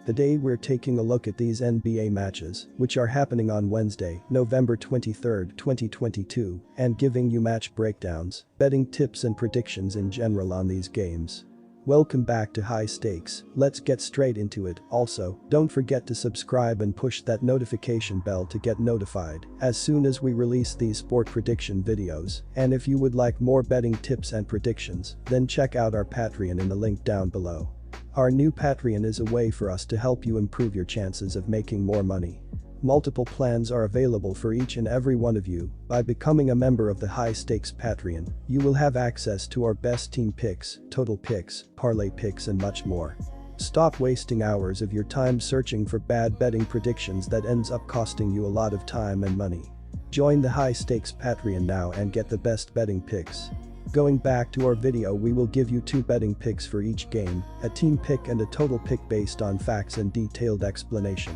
Today we're taking a look at these NBA matches, which are happening on Wednesday, November 23, 2022, and giving you match breakdowns, betting tips and predictions in general on these games. Welcome back to High Stakes, let's get straight into it. Also, don't forget to subscribe and push that notification bell to get notified as soon as we release these sport prediction videos, and if you would like more betting tips and predictions, then check out our Patreon in the link down below. Our new Patreon is a way for us to help you improve your chances of making more money. Multiple plans are available for each and every one of you. By becoming a member of the High Stakes Patreon, you will have access to our best team picks, total picks, parlay picks and much more. Stop wasting hours of your time searching for bad betting predictions that ends up costing you a lot of time and money. Join the High Stakes Patreon now and get the best betting picks. Going back to our video, we will give you 2 betting picks for each game, a team pick and a total pick based on facts and detailed explanation.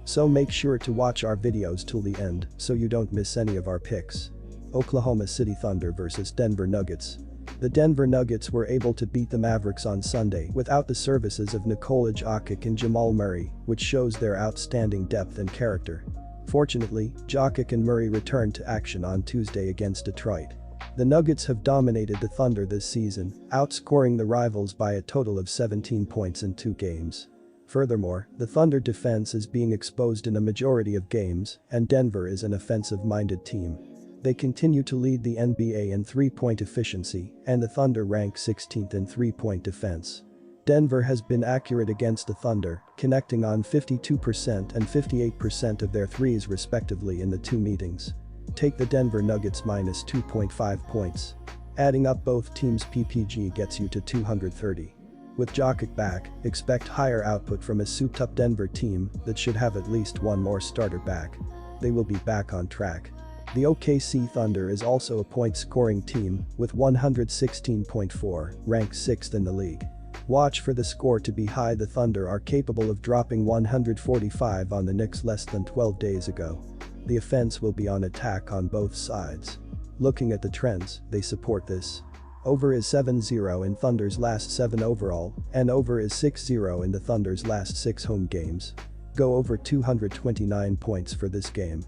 So make sure to watch our videos till the end so you don't miss any of our picks. Oklahoma City Thunder vs Denver Nuggets. The Denver Nuggets were able to beat the Mavericks on Sunday without the services of Nikola Jokic and Jamal Murray, which shows their outstanding depth and character. Fortunately, Jokic and Murray returned to action on Tuesday against Detroit. The Nuggets have dominated the Thunder this season, outscoring the rivals by a total of 17 points in 2 games. Furthermore, the Thunder defense is being exposed in a majority of games, and Denver is an offensive-minded team. They continue to lead the NBA in three-point efficiency, and the Thunder rank 16th in three-point defense. Denver has been accurate against the Thunder, connecting on 52% and 58% of their threes respectively in the 2 meetings. Take the Denver Nuggets minus 2.5 points. Adding up both teams' PPG gets you to 230. With Jokic back, expect higher output from a souped-up Denver team that should have at least one more starter back. They will be back on track. The OKC Thunder is also a point-scoring team with 116.4, ranked 6th in the league. Watch for the score to be high. The Thunder are capable of dropping 145 on the Knicks less than 12 days ago. The offense will be on attack on both sides. Looking at the trends, they support this. Over is 7-0 in Thunder's last 7 overall, and over is 6-0 in the Thunder's last 6 home games. Go over 229 points for this game.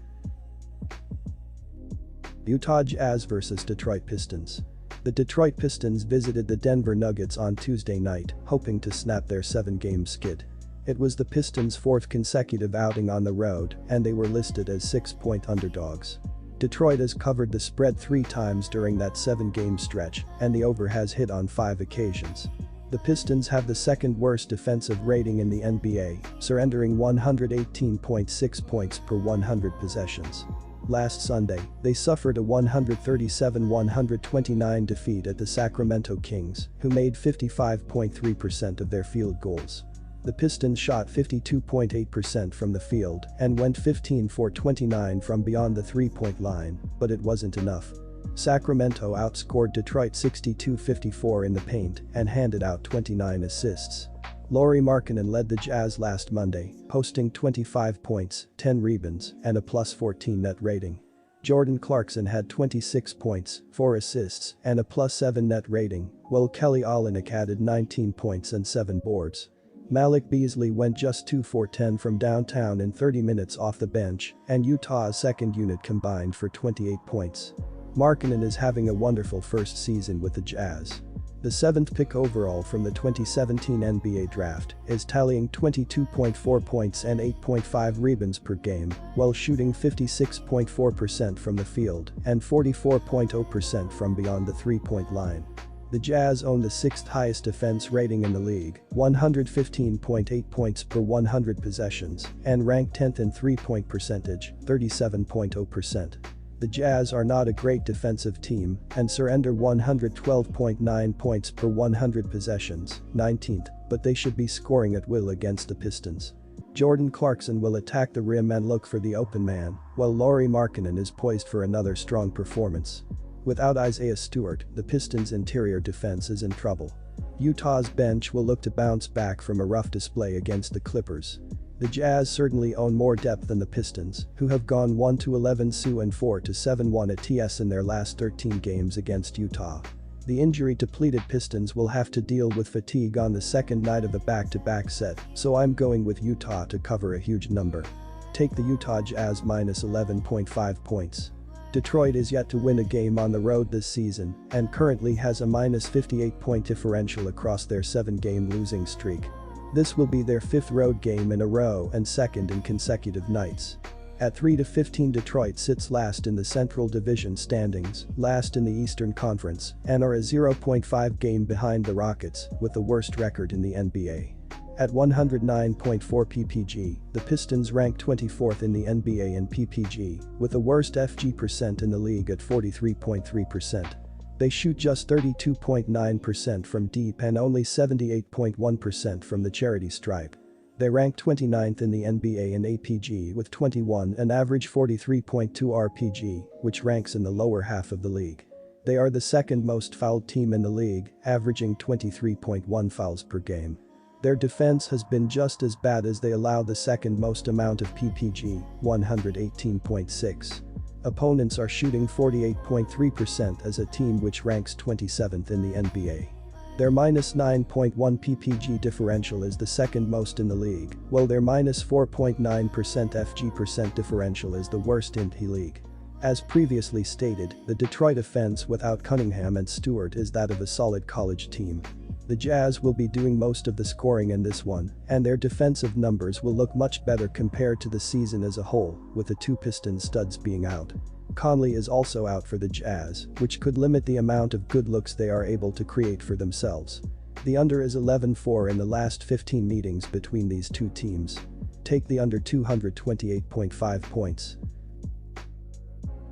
Utah Jazz vs Detroit Pistons. The Detroit Pistons visited the Denver Nuggets on Tuesday night, hoping to snap their 7-game skid. It was the Pistons' 4th consecutive outing on the road, and they were listed as 6-point underdogs. Detroit has covered the spread 3 times during that 7-game stretch, and the over has hit on 5 occasions. The Pistons have the 2nd worst defensive rating in the NBA, surrendering 118.6 points per 100 possessions. Last Sunday, they suffered a 137-129 defeat at the Sacramento Kings, who made 55.3% of their field goals. The Pistons shot 52.8% from the field and went 15 for 29 from beyond the 3-point line, but it wasn't enough. Sacramento outscored Detroit 62-54 in the paint and handed out 29 assists. Lauri Markkanen led the Jazz last Monday, posting 25 points, 10 rebounds, and a +14 net rating. Jordan Clarkson had 26 points, 4 assists, and a +7 net rating, while Kelly Olynyk added 19 points and 7 boards. Malik Beasley went just 2 for 10 from downtown in 30 minutes off the bench, and Utah's 2nd unit combined for 28 points. Markkanen is having a wonderful first season with the Jazz. The 7th pick overall from the 2017 NBA draft is tallying 22.4 points and 8.5 rebounds per game, while shooting 56.4% from the field and 44.0% from beyond the 3-point line. The Jazz own the 6th highest defense rating in the league, 115.8 points per 100 possessions, and rank 10th in 3-point percentage, 37.0%. The Jazz are not a great defensive team and surrender 112.9 points per 100 possessions, 19th, but they should be scoring at will against the Pistons. Jordan Clarkson will attack the rim and look for the open man, while Lauri Markkanen is poised for another strong performance. Without Isaiah Stewart, the Pistons' interior defense is in trouble. Utah's bench will look to bounce back from a rough display against the Clippers. The Jazz certainly own more depth than the Pistons, who have gone 1-11 and 4-7-1 at TS in their last 13 games against Utah. The injury-depleted Pistons will have to deal with fatigue on the second night of the back-to-back set, so I'm going with Utah to cover a huge number. Take the Utah Jazz minus 11.5 points. Detroit is yet to win a game on the road this season and currently has a minus 58-point differential across their 7-game losing streak. This will be their 5th road game in a row and 2nd in consecutive nights. At 3-15, Detroit sits last in the Central Division standings, last in the Eastern Conference, and are a 0.5 game behind the Rockets, with the worst record in the NBA. At 109.4 ppg, the Pistons rank 24th in the NBA in ppg, with the worst FG percent in the league at 43.3%. They shoot just 32.9% from deep and only 78.1% from the charity stripe. They rank 29th in the NBA in APG with 21 and average 43.2 RPG, which ranks in the lower half of the league. They are the 2nd most fouled team in the league, averaging 23.1 fouls per game. Their defense has been just as bad as they allow the 2nd most amount of PPG, 118.6. Opponents are shooting 48.3% as a team which ranks 27th in the NBA. Their minus 9.1 ppg differential is the 2nd most in the league, while their minus 4.9% FG percent differential is the worst in the league. As previously stated, the Detroit offense without Cunningham and Stewart is that of a solid college team. The Jazz will be doing most of the scoring in this one, and their defensive numbers will look much better compared to the season as a whole, with the 2 Pistons studs being out. Conley is also out for the Jazz, which could limit the amount of good looks they are able to create for themselves. The under is 11-4 in the last 15 meetings between these two teams. Take the under 228.5 points.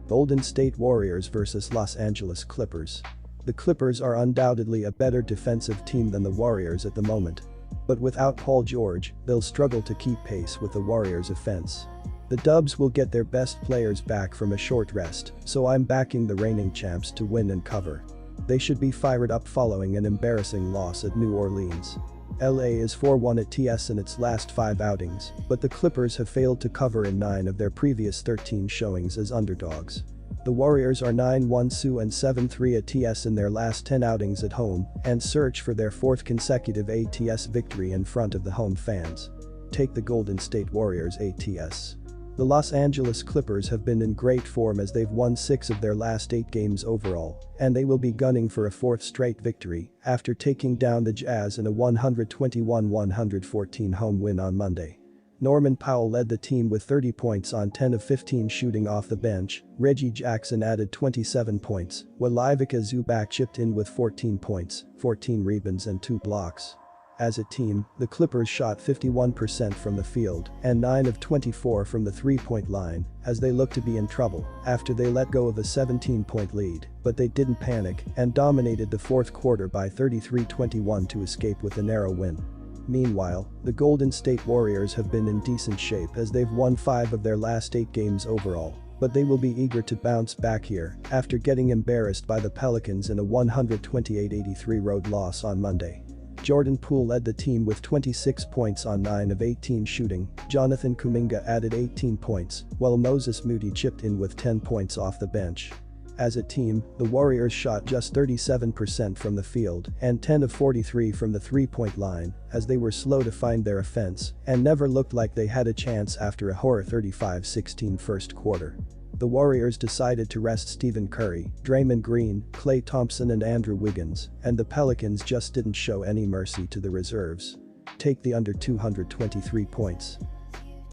Golden State Warriors vs Los Angeles Clippers. The Clippers are undoubtedly a better defensive team than the Warriors at the moment. But without Paul George, they'll struggle to keep pace with the Warriors' offense. The Dubs will get their best players back from a short rest, so I'm backing the reigning champs to win and cover. They should be fired up following an embarrassing loss at New Orleans. LA is 4-1 at TS in its last 5 outings, but the Clippers have failed to cover in 9 of their previous 13 showings as underdogs. The Warriors are 9-1 and 7-3 at TS in their last 10 outings at home and search for their 4th consecutive ATS victory in front of the home fans. Take the Golden State Warriors ATS. The Los Angeles Clippers have been in great form as they've won 6 of their last 8 games overall, and they will be gunning for a 4th straight victory after taking down the Jazz in a 121-114 home win on Monday. Norman Powell led the team with 30 points on 10 of 15 shooting off the bench. Reggie Jackson added 27 points, while Ivica Zubac chipped in with 14 points, 14 rebounds and 2 blocks. As a team, the Clippers shot 51% from the field and 9 of 24 from the 3-point line as they looked to be in trouble after they let go of a 17-point lead, but they didn't panic and dominated the 4th quarter by 33-21 to escape with a narrow win. Meanwhile, the Golden State Warriors have been in decent shape as they've won 5 of their last 8 games overall, but they will be eager to bounce back here after getting embarrassed by the Pelicans in a 128-83 road loss on Monday. Jordan Poole led the team with 26 points on 9 of 18 shooting. Jonathan Kuminga added 18 points, while Moses Moody chipped in with 10 points off the bench. As a team, the Warriors shot just 37% from the field and 10 of 43 from the 3-point line as they were slow to find their offense and never looked like they had a chance after a horror 35-16 first quarter. The Warriors decided to rest Stephen Curry, Draymond Green, Klay Thompson and Andrew Wiggins, and the Pelicans just didn't show any mercy to the reserves. Take the under 223 points.